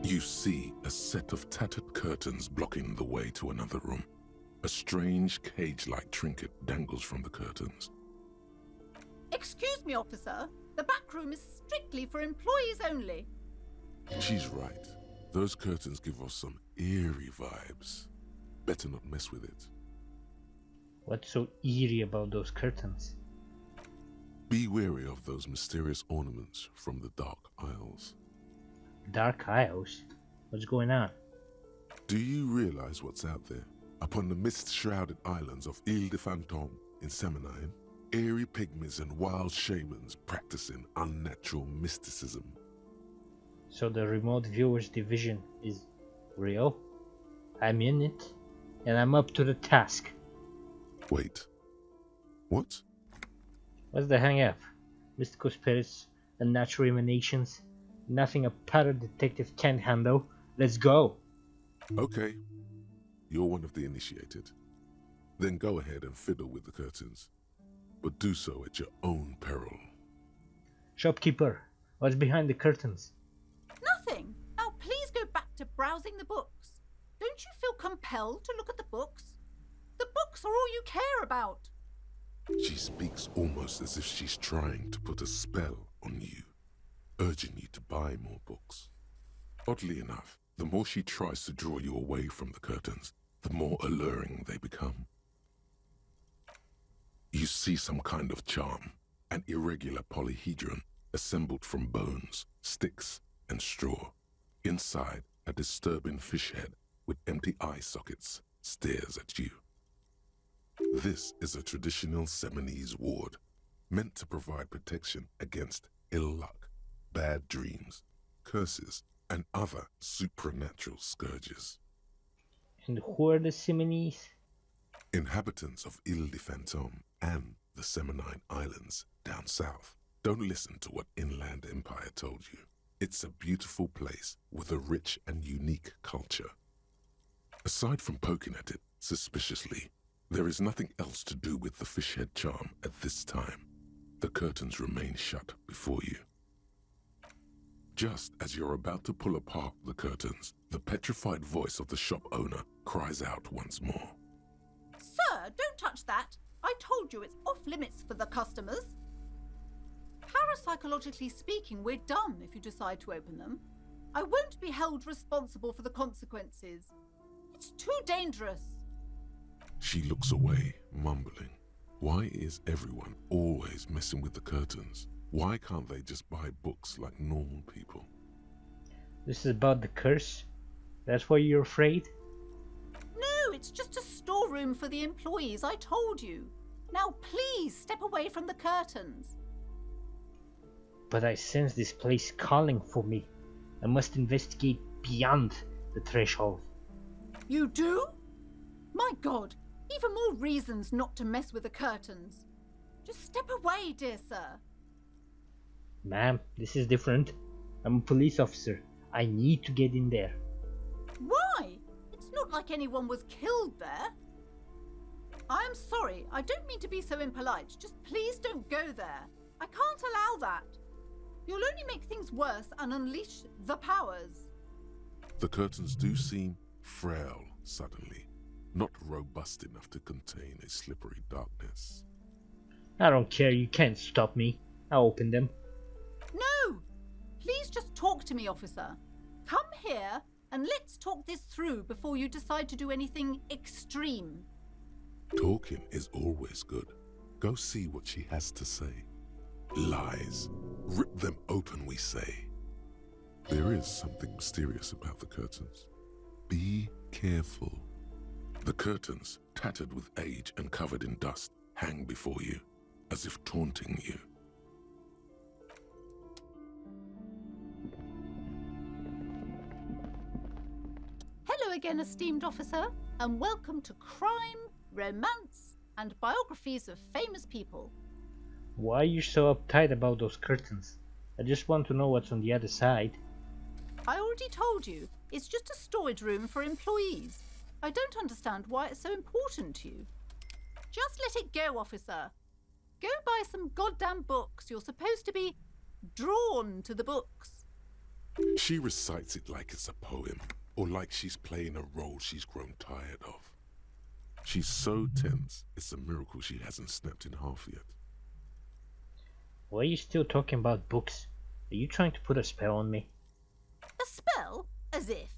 You see a set of tattered curtains blocking the way to another room. A strange cage-like trinket dangles from the curtains. Excuse me, officer. The back room is strictly for employees only. She's right. Those curtains give off some eerie vibes. Better not mess with it. What's so eerie about those curtains? Be wary of those mysterious ornaments from the Dark Isles. Dark Isles? What's going on? Do you realize what's out there? Upon the mist-shrouded islands of Ile de Fantôme in Seminine, eerie pygmies and wild shamans practicing unnatural mysticism. So the remote viewers division is real? I'm in it, and I'm up to the task. Wait. What? What's the hang-up? Mystical spirits, unnatural emanations, nothing a powder detective can't handle. Let's go! Okay. You're one of the initiated. Then go ahead and fiddle with the curtains. But do so at your own peril. Shopkeeper, what's behind the curtains? Nothing. Now please go back to browsing the books. Don't you feel compelled to look at the books? The books are all you care about. She speaks almost as if she's trying to put a spell on you, urging you to buy more books. Oddly enough, the more she tries to draw you away from the curtains, the more alluring they become. You see some kind of charm, an irregular polyhedron assembled from bones, sticks, and straw. Inside, a disturbing fish head with empty eye sockets stares at you. This is a traditional Seminese ward, meant to provide protection against ill luck, bad dreams, curses, and other supernatural scourges. And who are the Simonese? Inhabitants of Ile de Fantôme and the Seminine Islands down south. Don't listen to what Inland Empire told you. It's a beautiful place with a rich and unique culture. Aside from poking at it suspiciously, there is nothing else to do with the fish head charm at this time. The curtains remain shut before you. Just as you're about to pull apart the curtains, the petrified voice of the shop owner cries out once more. Sir, don't touch that. I told you it's off limits for the customers. Parapsychologically speaking, we're done if you decide to open them. I won't be held responsible for the consequences. It's too dangerous. She looks away, mumbling. Why is everyone always messing with the curtains? Why can't they just buy books like normal people? This is about the curse? That's why you're afraid? No, it's just a storeroom for the employees, I told you. Now please step away from the curtains. But I sense this place calling for me. I must investigate beyond the threshold. You do? My God, even more reasons not to mess with the curtains. Just step away, dear sir. Ma'am, this is different. I'm a police officer. I need to get in there. Why? It's not like anyone was killed there. I am sorry, I don't mean to be so impolite. Just please don't go there. I can't allow that. You'll only make things worse and unleash the powers. The curtains do seem frail suddenly, not robust enough to contain a slippery darkness. I don't care, you can't stop me. I'll open them. No! Please just talk to me, officer. Come here and let's talk this through before you decide to do anything extreme. Talking is always good. Go see what she has to say. Lies. Rip them open, we say. There is something mysterious about the curtains. Be careful. The curtains, tattered with age and covered in dust, hang before you, as if taunting you. Hello again, esteemed officer, and welcome to Crime, Romance, and Biographies of Famous People. Why are you so uptight about those curtains? I just want to know what's on the other side. I already told you, it's just a storage room for employees. I don't understand why it's so important to you. Just let it go, officer. Go buy some goddamn books. You're supposed to be drawn to the books. She recites it like it's a poem, or like she's playing a role she's grown tired of. She's so tense, it's a miracle she hasn't snapped in half yet. Why are you still talking about books? Are you trying to put a spell on me? A spell? As if.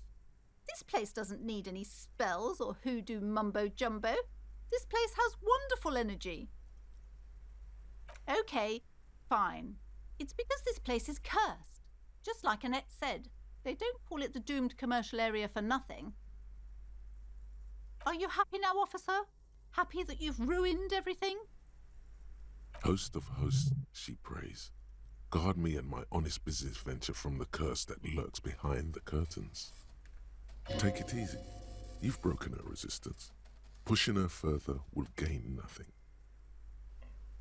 This place doesn't need any spells or hoodoo mumbo jumbo. This place has wonderful energy. Okay, fine. It's because this place is cursed. Just like Annette said, they don't call it the doomed commercial area for nothing. Are you happy now, officer? Happy that you've ruined everything? Host of hosts, she prays. Guard me and my honest business venture from the curse that lurks behind the curtains. Take it easy. You've broken her resistance. Pushing her further will gain nothing.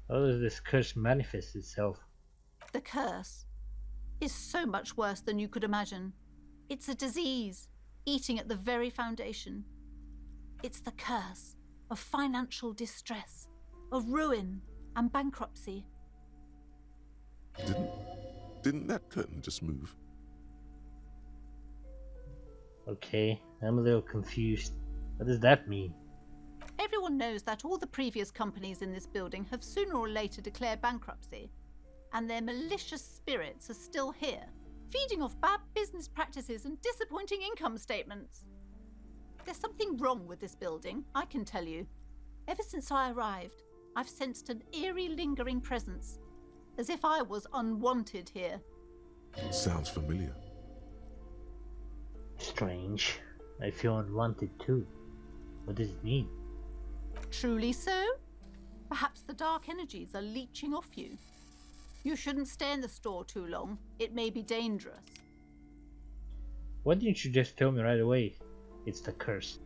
How does this curse manifest itself? The curse is so much worse than you could imagine. It's a disease, eating at the very foundation. It's the curse of financial distress, of ruin and bankruptcy. Didn't that curtain just move? Okay, I'm a little confused. What does that mean? Everyone knows that all the previous companies in this building have sooner or later declared bankruptcy, and their malicious spirits are still here, feeding off bad business practices and disappointing income statements. There's something wrong with this building, I can tell you. Ever since I arrived, I've sensed an eerie lingering presence, as if I was unwanted here. Sounds familiar. Strange. I feel unwanted too. What does it mean? Truly so? Perhaps the dark energies are leeching off you. You shouldn't stay in the store too long. It may be dangerous. Why didn't you just tell me right away? It's the curse.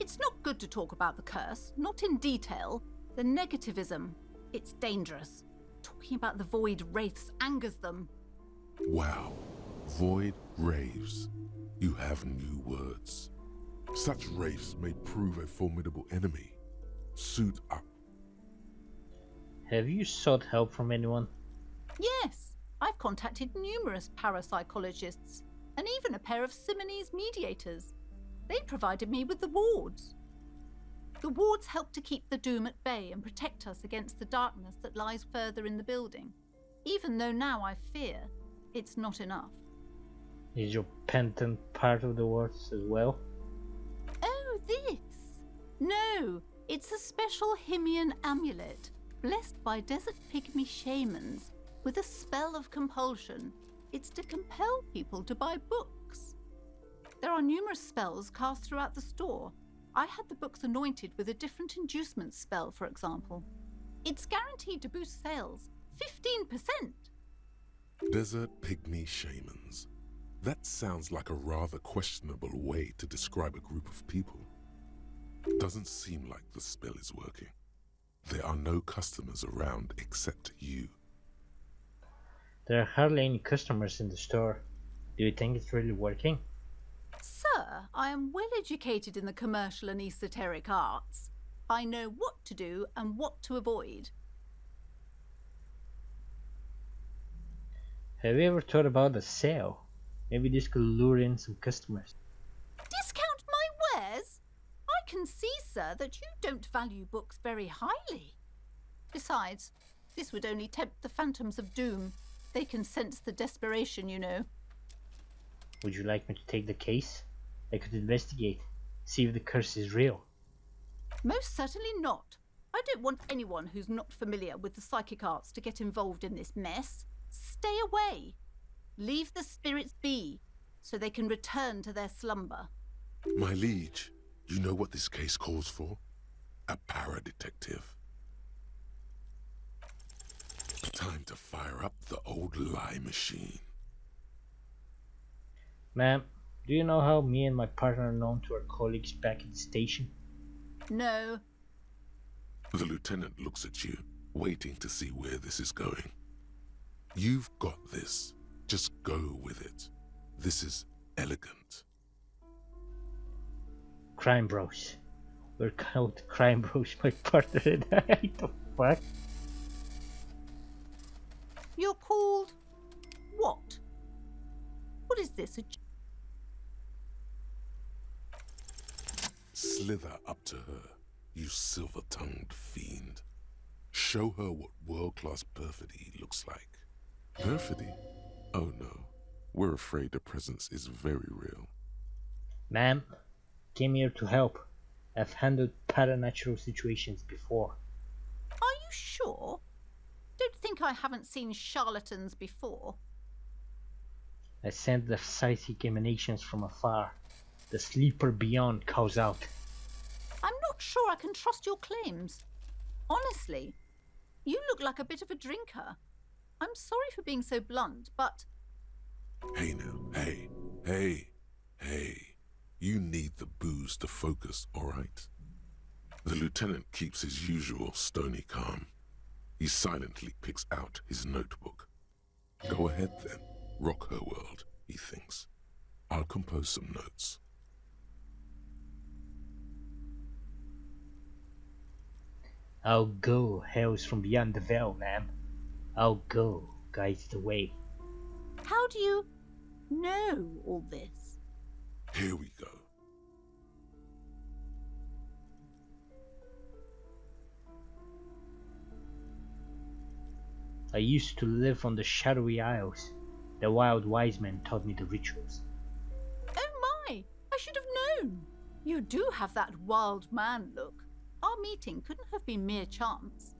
It's not good to talk about the curse, not in detail. The negativism, it's dangerous. Talking about the void wraiths angers them. Wow. Void raves. You have new words. Such wraiths may prove a formidable enemy. Suit up. Have you sought help from anyone? Yes, I've contacted numerous parapsychologists and even a pair of Simonese mediators. They provided me with the wards. The wards help to keep the doom at bay and protect us against the darkness that lies further in the building, even though now I fear it's not enough. Is your pendant part of the wards as well? Oh, this? No, it's a special Himian amulet, blessed by desert pygmy shamans, with a spell of compulsion. It's to compel people to buy books. There are numerous spells cast throughout the store. I had the books anointed with a different inducement spell, for example. It's guaranteed to boost sales 15%. Desert pygmy shamans. That sounds like a rather questionable way to describe a group of people. Doesn't seem like the spell is working. There are no customers around except you. There are hardly any customers in the store. Do you think it's really working? Sir, I am well educated in the commercial and esoteric arts. I know what to do and what to avoid. Have you ever thought about a sale? Maybe this could lure in some customers. Discount my wares? I can see, sir, that you don't value books very highly. Besides, this would only tempt the phantoms of doom. They can sense the desperation, you know. Would you like me to take the case? I could investigate, see if the curse is real. Most certainly not. I don't want anyone who's not familiar with the psychic arts to get involved in this mess. Stay away. Leave the spirits be, so they can return to their slumber. My liege, you know what this case calls for? A para-detective. Time to fire up the old lie machine. Ma'am, do you know how me and my partner are known to our colleagues back at the station? No. The lieutenant looks at you, waiting to see where this is going. You've got this. Just go with it. This is elegant. Crime bros. We're called crime bros, my partner and I. The fuck? You're called... what? What is this a Slither up to her, you silver-tongued fiend. Show her what world-class perfidy looks like. Perfidy? Oh no, we're afraid the presence is very real. Ma'am, came here to help. I've handled paranatural situations before. Are you sure? Don't think I haven't seen charlatans before. I sent the psychic emanations from afar. The sleeper beyond calls out. I'm not sure I can trust your claims. Honestly, you look like a bit of a drinker. I'm sorry for being so blunt, but Hey now, hey. You need the booze to focus, all right? The lieutenant keeps his usual stony calm. He silently picks out his notebook. Go ahead then, rock her world, he thinks. I'll compose some notes. I'll go, hails from beyond the veil, ma'am. I'll go, guides the way. how do you know all this? Here we go. I used to live on the shadowy isles. The wild wise men taught me the rituals. Oh my! I should have known! You do have that wild man look. Our meeting couldn't have been mere chance.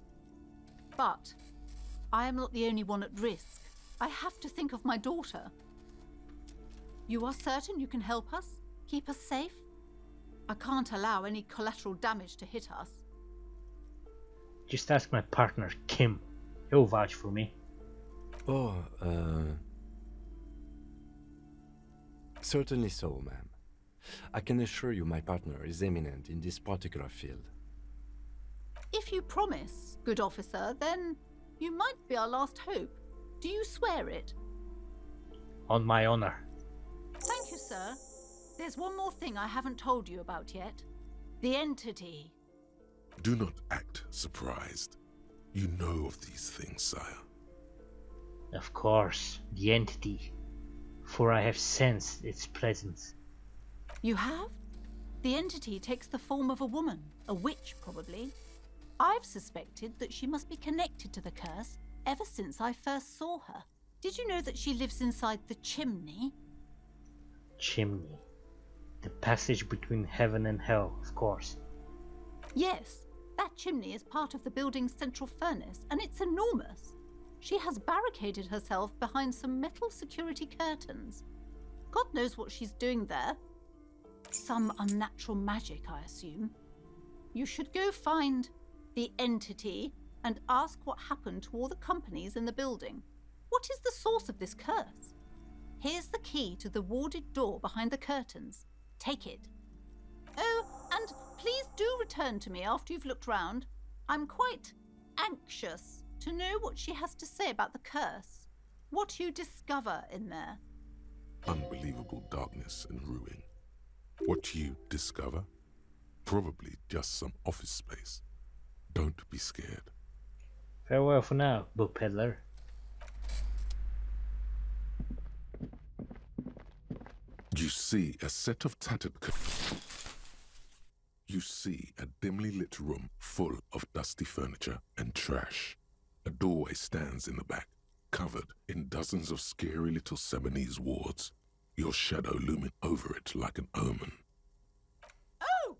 But I am not the only one at risk. I have to think of my daughter. You are certain you can help us? Keep us safe? I can't allow any collateral damage to hit us. Just ask my partner, Kim. He'll vouch for me. Oh, certainly so, ma'am. I can assure you my partner is eminent in this particular field. If you promise, good officer, then you might be our last hope. Do you swear it? On my honor. Thank you, sir. There's one more thing I haven't told you about yet. The entity. Do not act surprised. You know of these things, sire. Of course, the entity. For I have sensed its presence. You have? The entity takes the form of a woman, a witch probably. I've suspected that she must be connected to the curse ever since I first saw her. Did you know that she lives inside the chimney? Chimney. The passage between heaven and hell, of course. Yes, that chimney is part of the building's central furnace, and it's enormous. She has barricaded herself behind some metal security curtains. God knows what she's doing there. Some unnatural magic, I assume. You should go find the entity and ask what happened to all the companies in the building. What is the source of this curse? Here's the key to the warded door behind the curtains. Take it. Oh, and please do return to me after you've looked round. I'm quite anxious to know what she has to say about the curse. What you discover in there. Unbelievable darkness and ruin. What you discover? Probably just some office space. Don't be scared. Farewell for now, book peddler. You see a set of tattered You see a dimly lit room full of dusty furniture and trash. A doorway stands in the back, covered in dozens of scary little Seminese wards, your shadow looming over it like an omen. Oh!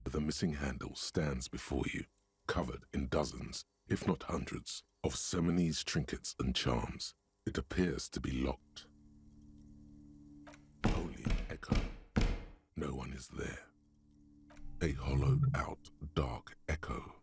The missing handle stands before you, covered in dozens, if not hundreds, of Seminese trinkets and charms. It appears to be locked. Only an echo. No one is there. A hollowed-out, dark echo.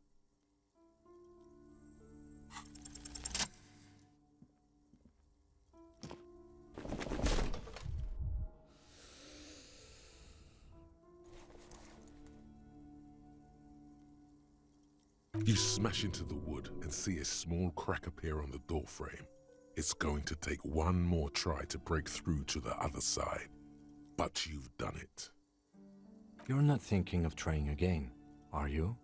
You smash into the wood and see a small crack appear on the door frame. It's going to take one more try to break through to the other side. But you've done it. You're not thinking of trying again, are you?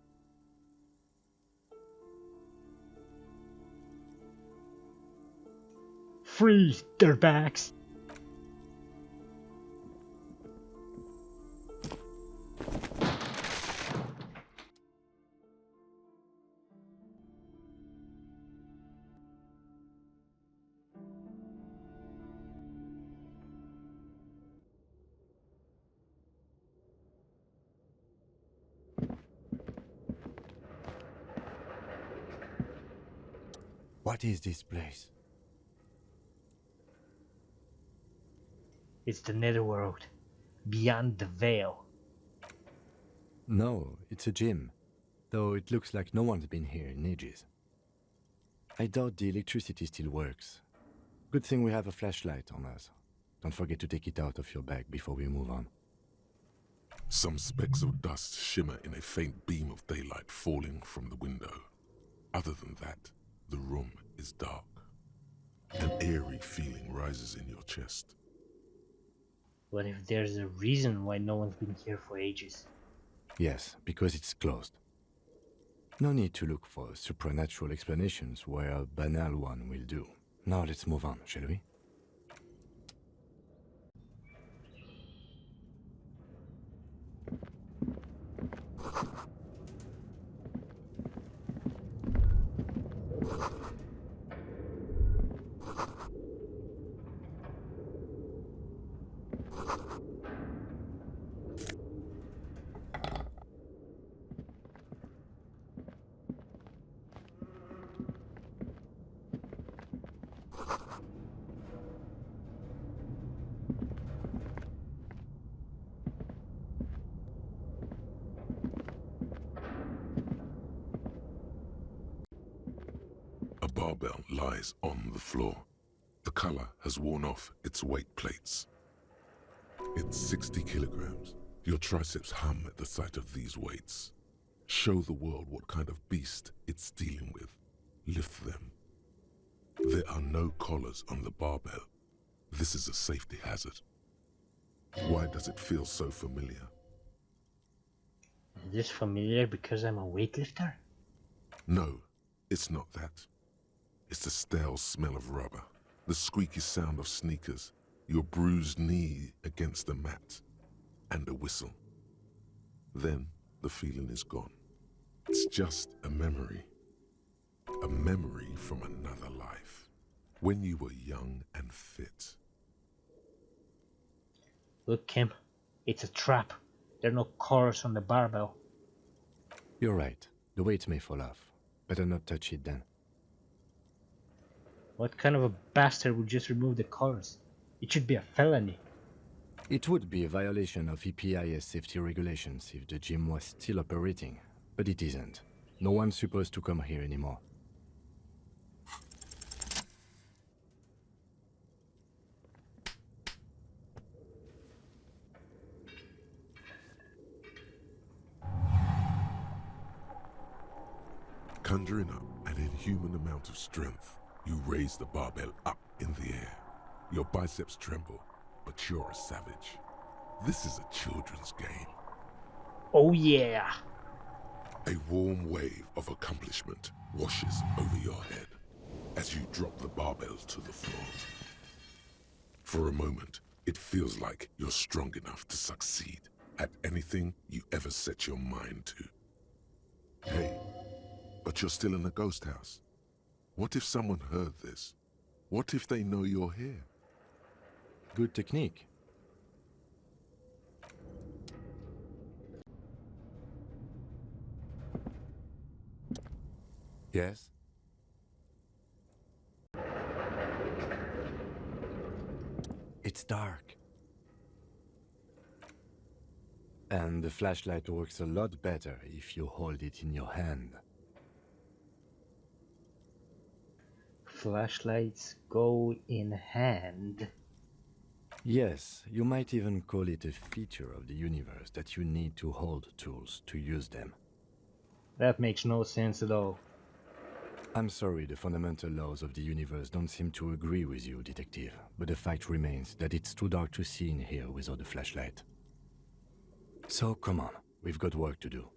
Freeze, dirtbags! What is this place? It's the netherworld, beyond the veil. No, it's a gym. Though it looks like no one's been here in ages. I doubt the electricity still works. Good thing we have a flashlight on us. Don't forget to take it out of your bag before we move on. Some specks of dust shimmer in a faint beam of daylight falling from the window. Other than that, the room is dark. An eerie feeling rises in your chest. What if there's a reason why no one's been here for ages? Yes, because it's closed. No need to look for supernatural explanations where a banal one will do. Now let's move on, shall we? A barbell lies on the floor. The color has worn off its weight plates. It's 60 kilograms. Your triceps hum at the sight of these weights. Show the world what kind of beast it's dealing with. Lift them. There are no collars on the barbell. This is a safety hazard. Why does it feel so familiar? Is this familiar because I'm a weightlifter? No, it's not that. It's the stale smell of rubber, the squeaky sound of sneakers, your bruised knee against the mat, and a whistle. Then the feeling is gone. It's just a memory from another life, when you were young and fit. Look, Kim, it's a trap. There are no collars on the barbell. You're right. The weight may fall off. Better not touch it then. What kind of a bastard would just remove the collars? It should be a felony. It would be a violation of EPIS safety regulations if the gym was still operating, but it isn't. No one's supposed to come here anymore. Conjuring up an inhuman amount of strength, you raise the barbell up in the air. Your biceps tremble, but you're a savage. This is a children's game. Oh yeah! A warm wave of accomplishment washes over your head as you drop the barbell to the floor. For a moment, it feels like you're strong enough to succeed at anything you ever set your mind to. Hey, but you're still in a ghost house. What if someone heard this? What if they know you're here? Good technique. Yes? It's dark. And the flashlight works a lot better if you hold it in your hand. Flashlights go in hand. Yes, you might even call it a feature of the universe that you need to hold tools to use them. That makes no sense at all. I'm sorry, the fundamental laws of the universe don't seem to agree with you, Detective, but the fact remains that it's too dark to see in here without a flashlight. So come on, we've got work to do.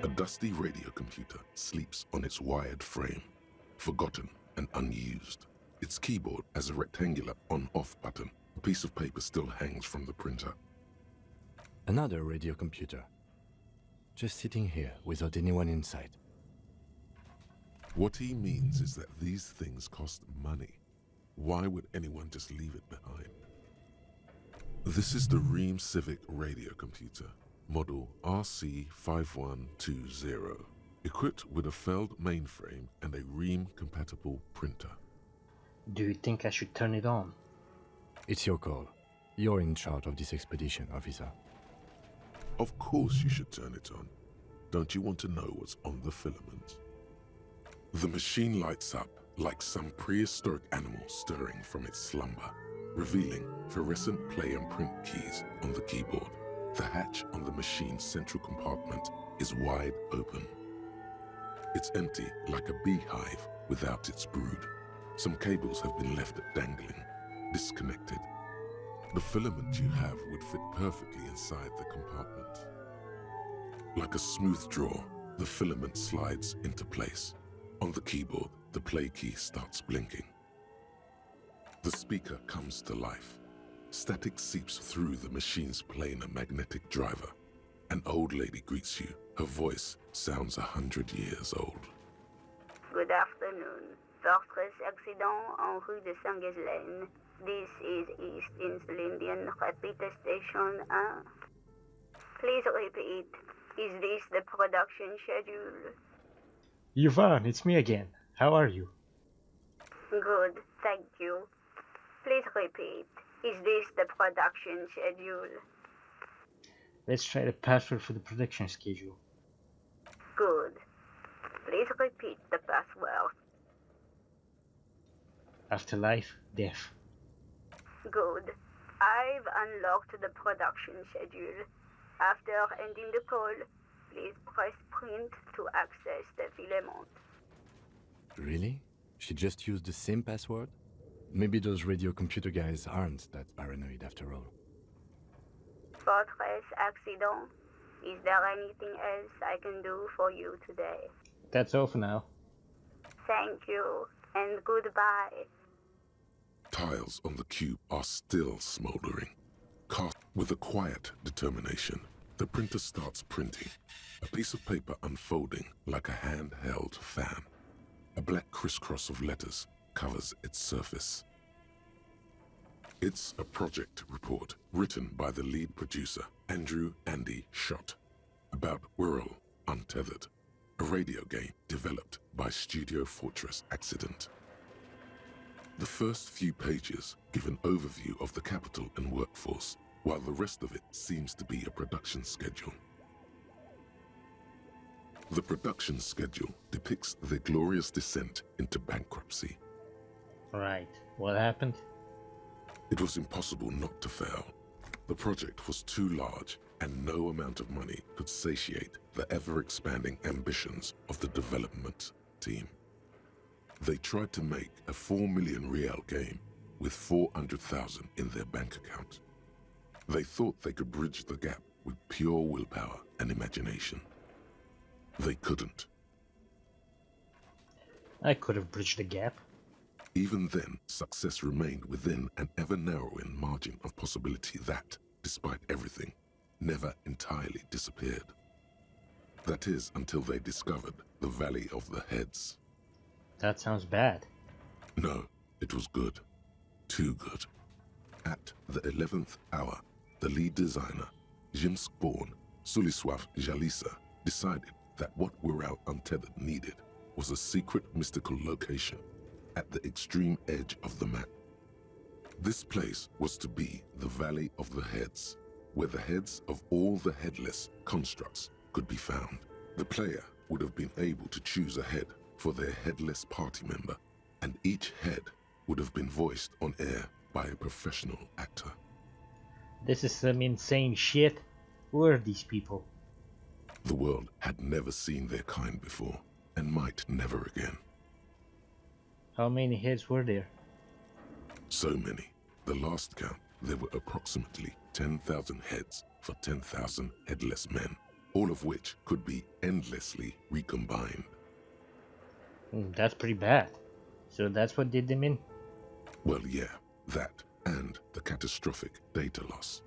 A dusty radio computer sleeps on its wired frame, forgotten and unused. Its keyboard has a rectangular on-off button. A piece of paper still hangs from the printer. Another radio computer. Just sitting here without anyone inside. What he means is that these things cost money. Why would anyone just leave it behind? This is the Ream Civic radio computer, model RC5120, equipped with a Feld mainframe and a Ream-compatible printer. Do you think I should turn it on? It's your call. You're in charge of this expedition, officer. Of course you should turn it on. Don't you want to know what's on the filament? The machine lights up like some prehistoric animal stirring from its slumber, revealing fluorescent play and print keys on the keyboard. The hatch on the machine's central compartment is wide open. It's empty like a beehive without its brood. Some cables have been left dangling, disconnected. The filament you have would fit perfectly inside the compartment. Like a smooth draw, the filament slides into place. On the keyboard, the play key starts blinking. The speaker comes to life. Static seeps through the machine's planar magnetic driver. An old lady greets you. Her voice sounds 100 years old. Good afternoon. Fortress accident en rue de Saint-Ghislaine. This is East Insulindian Repeater Station 1. Please repeat. Is this the production schedule? Yvonne, it's me again. How are you? Good, thank you. Please repeat. Is this the production schedule? Let's try the password for the production schedule. Good. Please repeat the password. Afterlife, death. Good. I've unlocked the production schedule. After ending the call, please press print to access the filament. Really? She just used the same password? Maybe those radio computer guys aren't that paranoid after all. Fortress accident. Is there anything else I can do for you today? That's all for now. Thank you, and goodbye. Tiles on the cube are still smoldering. Cast with a quiet determination, the printer starts printing, a piece of paper unfolding like a handheld fan. A black crisscross of letters covers its surface. It's a project report written by the lead producer, Andrew Andy Schott, about Whirl Untethered, a radio game developed by Studio Fortress Accident. The first few pages give an overview of the capital and workforce, while the rest of it seems to be a production schedule. The production schedule depicts their glorious descent into bankruptcy. Right. What happened? It was impossible not to fail. The project was too large, and no amount of money could satiate the ever-expanding ambitions of the development team. They tried to make a 4 million real game with 400,000 in their bank account. They thought they could bridge the gap with pure willpower and imagination. They couldn't. I could have bridged the gap. Even then, success remained within an ever-narrowing margin of possibility that, despite everything, never entirely disappeared. That is, until they discovered the Valley of the Heads. That sounds bad. No, it was good. Too good. At the 11th hour, the lead designer, Jimsk born Sulisław Jalisa, decided that what Wirral Untethered needed was a secret mystical location at the extreme edge of the map. This place was to be the Valley of the Heads, where the heads of all the headless constructs could be found. The player would have been able to choose a head for their headless party member, and each head would have been voiced on air by a professional actor. This is some insane shit. Who are these people? The world had never seen their kind before, and might never again. How many heads were there? So many. The last count, there were approximately 10,000 heads for 10,000 headless men, all of which could be endlessly recombined. That's pretty bad. So that's what did them in? Well, yeah, that and the catastrophic data loss.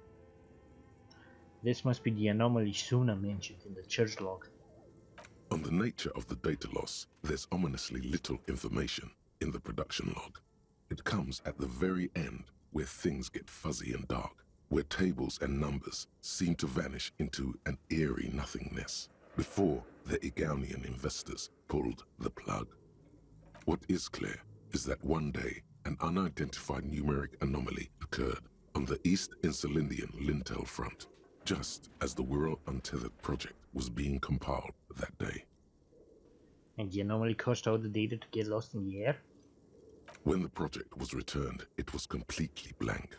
This must be the anomaly Suna mentioned in the church log. On the nature of the data loss, there's ominously little information in the production log. It comes at the very end, where things get fuzzy and dark, where tables and numbers seem to vanish into an eerie nothingness, before the Igaunian investors pulled the plug. What is clear is that one day, an unidentified numeric anomaly occurred on the East Insulindian lintel front, just as the Wirral Untethered project was being compiled that day. And the anomaly caused all the data to get lost in the air? When the project was returned, it was completely blank.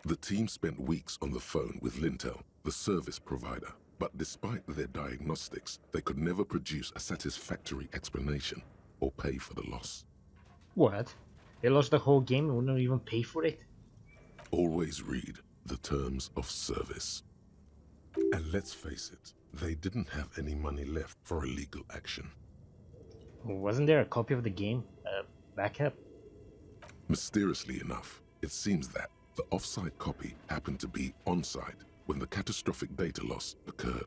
The team spent weeks on the phone with Lintel, the service provider, but despite their diagnostics, they could never produce a satisfactory explanation or pay for the loss. What? They lost the whole game and wouldn't even pay for it? Always read the terms of service. And let's face it, they didn't have any money left for illegal action. Wasn't there a copy of the game? Backup? Mysteriously enough, it seems that the off-site copy happened to be on-site when the catastrophic data loss occurred.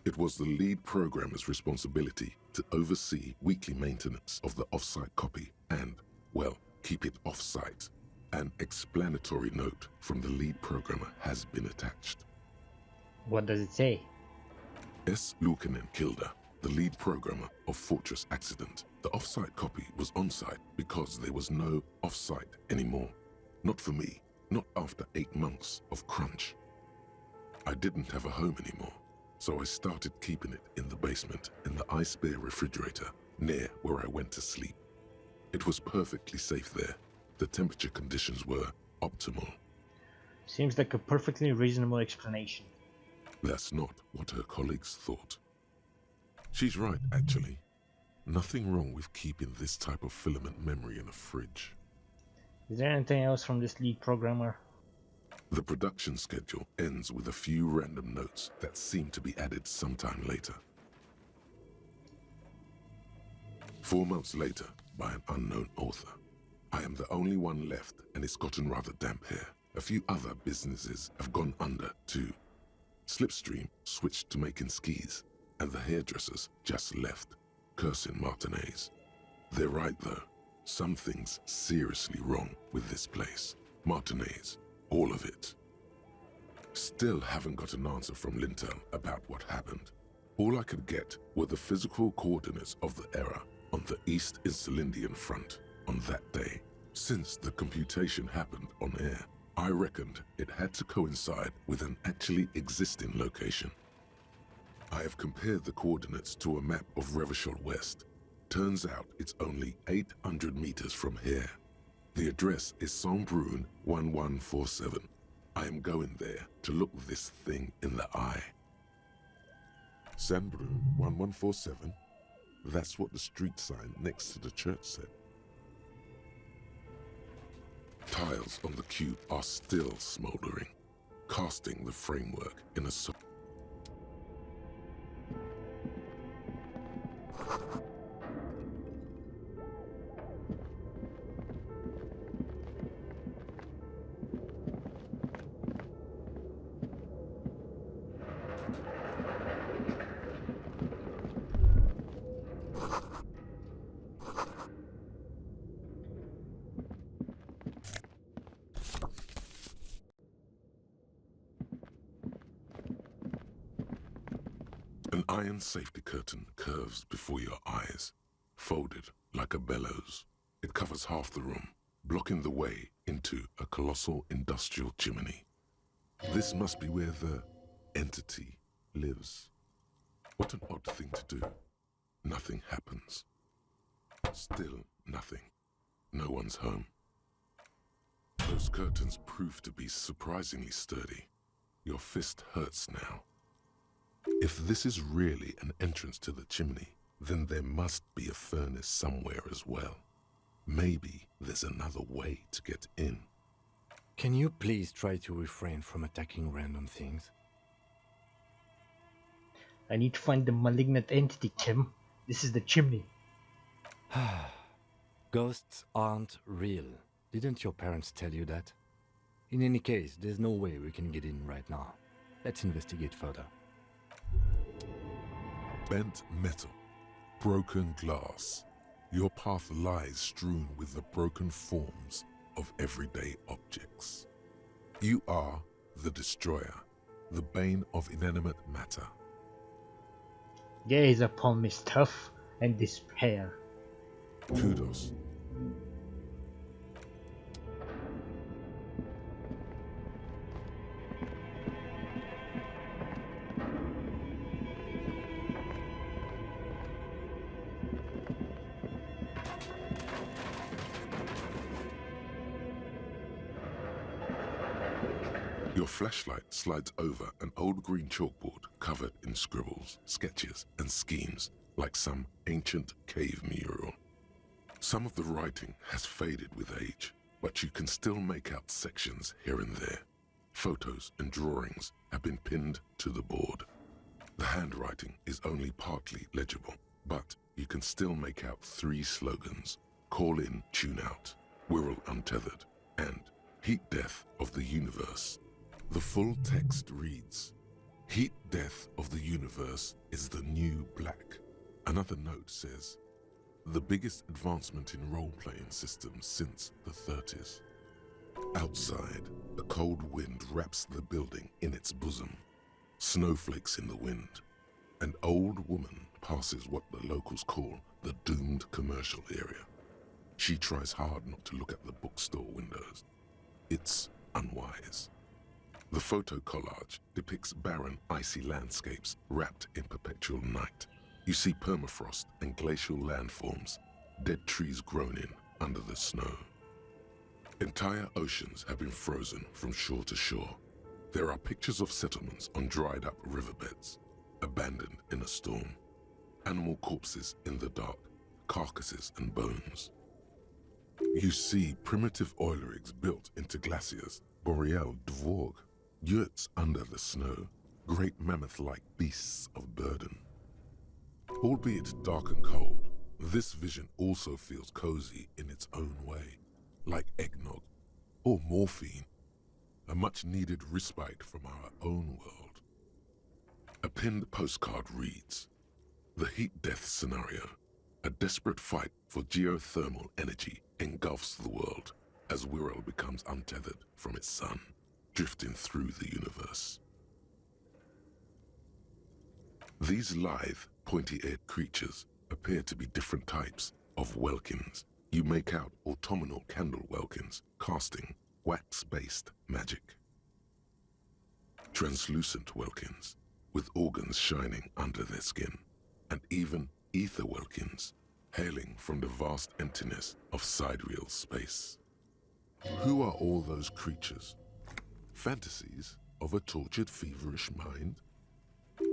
It was the lead programmer's responsibility to oversee weekly maintenance of the off-site copy and, well, keep it off-site. An explanatory note from the lead programmer has been attached. What does it say? S. Luukinen Kilda, the lead programmer of Fortress Accident. The off-site copy was on-site because there was no off-site anymore. Not for me, not after 8 months of crunch. I didn't have a home anymore, so I started keeping it in the basement in the ice bear refrigerator near where I went to sleep. It was perfectly safe there. The temperature conditions were optimal. Seems like a perfectly reasonable explanation. That's not what her colleagues thought. She's right, actually. Nothing wrong with keeping this type of filament memory in a fridge. Is there anything else from this lead programmer? The production schedule ends with a few random notes that seem to be added sometime later. 4 months later, by an unknown author. I am the only one left, and it's gotten rather damp here. A few other businesses have gone under, too. Slipstream switched to making skis, and the hairdressers just left, cursing Martinez. They're right, though. Something's seriously wrong with this place. Martinez, all of it. Still haven't got an answer from Lintel about what happened. All I could get were the physical coordinates of the error on the East Insulindian front on that day. Since the computation happened on air, I reckoned it had to coincide with an actually existing location. I have compared the coordinates to a map of Revachol West. Turns out it's only 800 meters from here. The address is Saint-Brun 1147. I am going there to look this thing in the eye. Saint-Brun 1147? That's what the street sign next to the church said. Tiles on the cube are still smoldering, casting the framework in a An iron safety curtain curves before your eyes, folded like a bellows. It covers half the room, blocking the way into a colossal industrial chimney. This must be where the entity lives. What an odd thing to do. Nothing happens. Still nothing. No one's home. Those curtains prove to be surprisingly sturdy. Your fist hurts now. If this is really an entrance to the chimney, then there must be a furnace somewhere as well. Maybe there's another way to get in. Can you please try to refrain from attacking random things? I need to find the malignant entity, Kim. This is the chimney. Ghosts aren't real. Didn't your parents tell you that? In any case, there's no way we can get in right now. Let's investigate further. Bent metal, broken glass. Your path lies strewn with the broken forms of everyday objects. You are the destroyer, the bane of inanimate matter. Gaze upon me, stuff and despair. Kudos. Your flashlight slides over an old green chalkboard covered in scribbles, sketches, and schemes like some ancient cave mural. Some of the writing has faded with age, but you can still make out sections here and there. Photos and drawings have been pinned to the board. The handwriting is only partly legible, but you can still make out 3 slogans: Call in, Tune out, Wirral Untethered, and Heat Death of the Universe. The full text reads, Heat Death of the Universe is the new black. Another note says, the biggest advancement in role-playing systems since the 30s. Outside, a cold wind wraps the building in its bosom. Snowflakes in the wind. An old woman passes what the locals call the doomed commercial area. She tries hard not to look at the bookstore windows. It's unwise. The photo collage depicts barren, icy landscapes wrapped in perpetual night. You see permafrost and glacial landforms, dead trees grown in under the snow. Entire oceans have been frozen from shore to shore. There are pictures of settlements on dried-up riverbeds, abandoned in a storm. Animal corpses in the dark, carcasses and bones. You see primitive oil rigs built into glaciers, boreal dvorg, yurts under the snow, great mammoth-like beasts of burden. Albeit dark and cold, this vision also feels cozy in its own way, like eggnog or morphine, a much-needed respite from our own world. A pinned postcard reads, The heat death scenario, a desperate fight for geothermal energy engulfs the world as Wirral becomes untethered from its sun, drifting through the universe. These lithe, pointy-eared creatures appear to be different types of welkins. You make out autumnal candle welkins casting wax-based magic. Translucent welkins with organs shining under their skin, and even ether welkins hailing from the vast emptiness of sidereal space. Who are all those creatures? Fantasies of a tortured, feverish mind?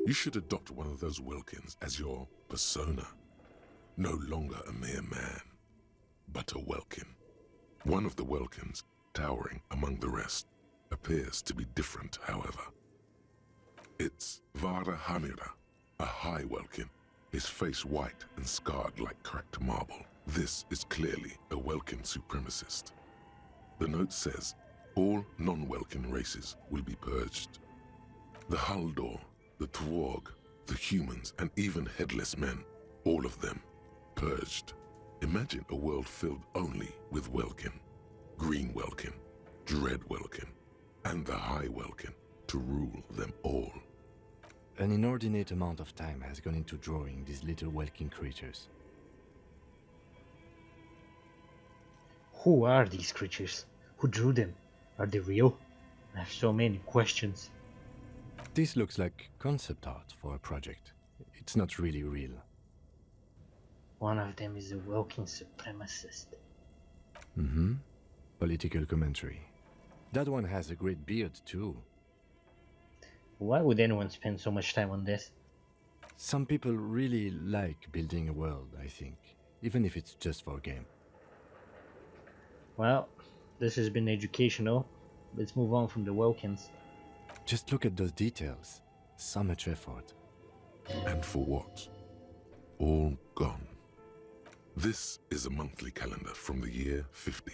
You should adopt one of those welkins as your persona. no longer a mere man, but a Welkin. One of the Welkins, towering among the rest, appears to be different, however. It's Vara Hamira, a high Welkin, his face white and scarred like cracked marble. This is clearly a Welkin supremacist. The note says all non-Welkin races will be purged. The Haldor, the Twarg, the humans, and even headless men, all of them purged. Imagine a world filled only with Welkin, Green Welkin, Dread Welkin, and the High Welkin to rule them all. An inordinate amount of time has gone into drawing these little Welkin creatures. Who are these creatures? Who drew them? Are they real? I have so many questions. This looks like concept art for a project. It's not really real. One of them is a Welkin supremacist. Mm-hmm. Political commentary. That one has a great beard too. Why would anyone spend so much time on this? Some people really like building a world, I think. Even if it's just for a game. Well, this has been educational. Let's move on from the Welkins. Just look at those details. So much effort. And for what? All gone. This is a monthly calendar from the year 50.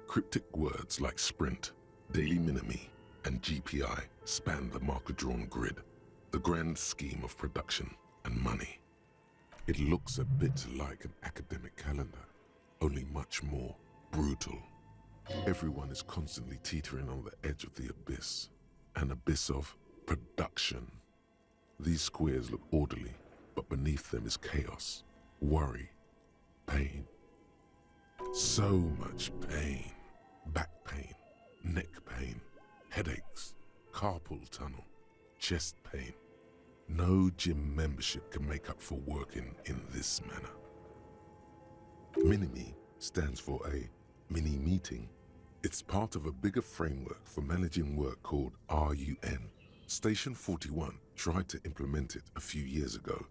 Cryptic words like sprint, daily minimi, and GPI span the marker-drawn grid, the grand scheme of production and money. It looks a bit like an academic calendar, only much more brutal. Everyone is constantly teetering on the edge of the abyss, an abyss of production. These squares look orderly, but beneath them is chaos, worry, pain. So much pain. Back pain, neck pain, headaches, carpal tunnel, chest pain. No gym membership can make up for working in this manner. Minimi stands for a mini meeting. It's part of a bigger framework for managing work called RUN. Station 41 tried to implement it a few years ago,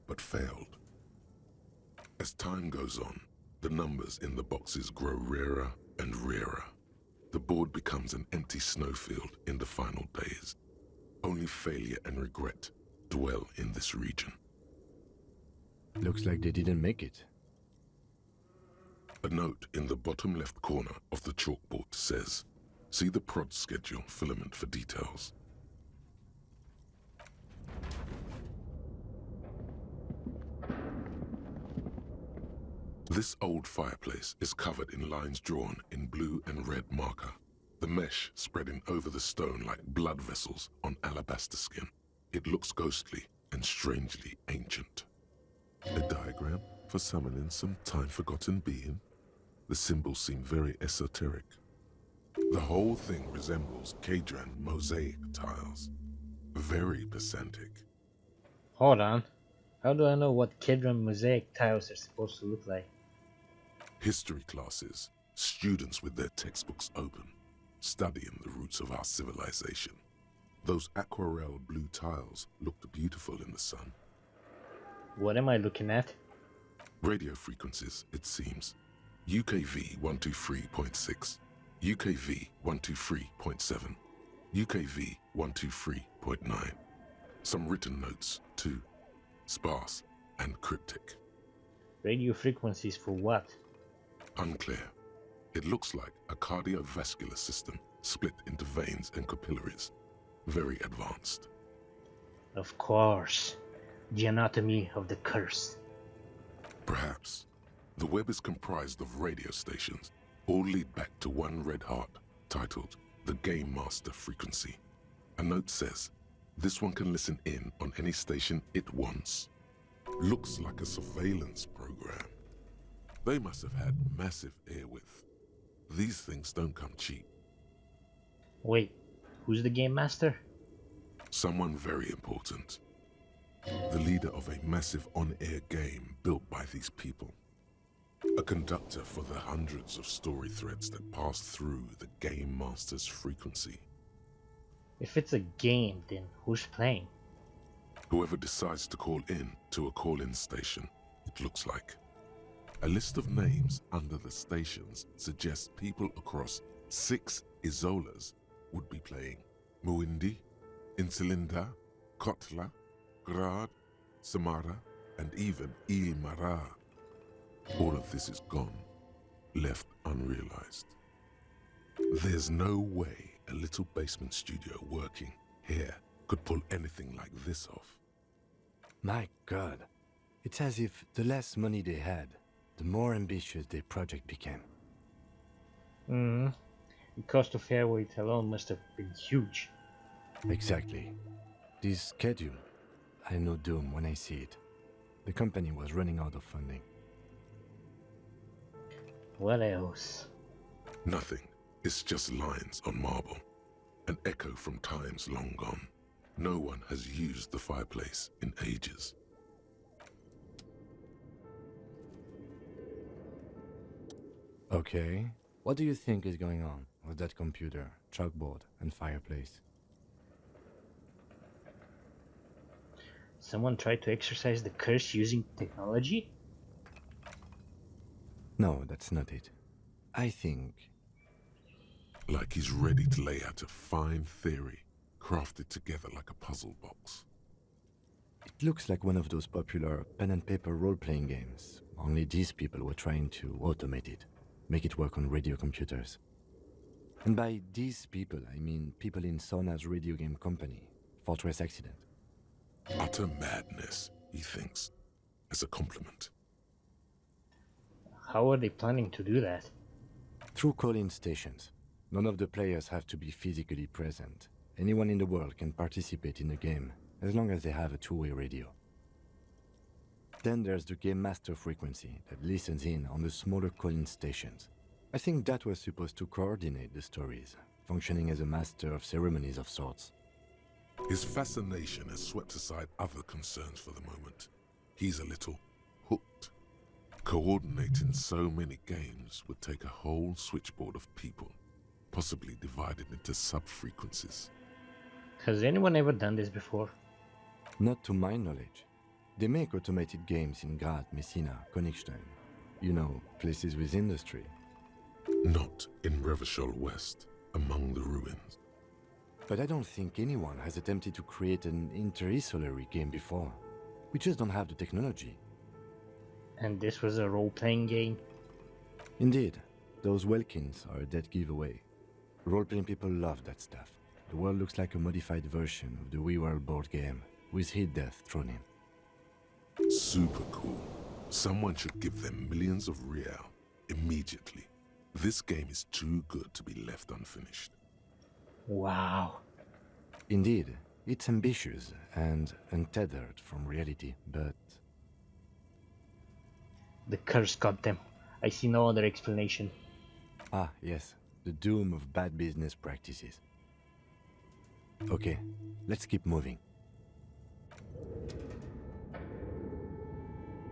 but failed. As time goes on, the numbers in the boxes grow rarer and rarer. The board becomes an empty snowfield in the final days. Only failure and regret dwell in this region. Looks like they didn't make it. A note in the bottom left corner of the chalkboard says, "See the prod schedule filament for details." This old fireplace is covered in lines drawn in blue and red marker, the mesh spreading over the stone like blood vessels on alabaster skin. It looks ghostly and strangely ancient. A diagram for summoning some time-forgotten being. The symbols seem very esoteric. The whole thing resembles Kadran mosaic tiles. Very pedantic. Hold on. How do I know what Kedron mosaic tiles are supposed to look like? History classes, students with their textbooks open, studying the roots of our civilization. Those aquarelle blue tiles looked beautiful in the sun. What am I looking at? Radio frequencies, it seems. UKV 123.6, UKV 123.7, UKV 123.9. Some written notes, too. Sparse and cryptic. Radio frequencies for what? Unclear. It looks like a cardiovascular system split into veins and capillaries. Very advanced. Of course. The anatomy of the curse. Perhaps. The web is comprised of radio stations, all lead back to one red heart, titled the Game Master Frequency. A note says, this one can listen in on any station it wants. Looks like a surveillance program. They must have had massive airwidth. These things don't come cheap. Wait, who's the game master? Someone very important. The leader of a massive on-air game built by these people. A conductor for the hundreds of story threads that pass through the Game Master's frequency. If it's a game, then who's playing? Whoever decides to call in to a call-in station, it looks like. A list of names under the stations suggests people across 6 Isolas would be playing. Muindi, Insulinda, Kotla, Grad, Samara, and even Il Mara. All of this is gone, left unrealized. There's no way a little basement studio working here could pull anything like this off. My God. It's as if the less money they had, the more ambitious their project became. The cost of airweight alone must have been huge. Exactly. This schedule, I know doom when I see it. The company was running out of funding. What else? Nothing. It's just lines on marble. An echo from times long gone. No one has used the fireplace in ages. Okay. What do you think is going on with that computer, chalkboard, and fireplace? Someone tried to exercise the curse using technology? No, that's not it. I think... Like he's ready to lay out a fine theory, crafted together like a puzzle box. it looks like one of those popular pen and paper role-playing games. Only these people were trying to automate it, make it work on radio computers. And by these people, I mean people in Sauna's radio game company, Fortress Accident. Utter madness, he thinks, as a compliment. How are they planning to do that? Through call-in stations. None of the players have to be physically present. Anyone in the world can participate in the game, as long as they have a two-way radio. Then there's the Game Master frequency that listens in on the smaller call-in stations. I think that was supposed to coordinate the stories, functioning as a master of ceremonies of sorts. His fascination has swept aside other concerns for the moment. He's a little hooked. Coordinating so many games would take a whole switchboard of people, possibly divided into sub-frequencies. Has anyone ever done this before? Not to my knowledge. They make automated games in Graz, Messina, Königstein. You know, places with industry. Not in Revachol West, among the ruins. But I don't think anyone has attempted to create an inter-isolary game before. We just don't have the technology. And this was a role-playing game? Indeed, those Welkins are a dead giveaway. Role-playing people love that stuff. The world looks like a modified version of the WeWorld board game, with hit death thrown in. Super cool. Someone should give them millions of real immediately. This game is too good to be left unfinished. Wow. Indeed, it's ambitious and untethered from reality, but... The curse got them. I see no other explanation. Ah, yes, the doom of bad business practices. Okay, let's keep moving.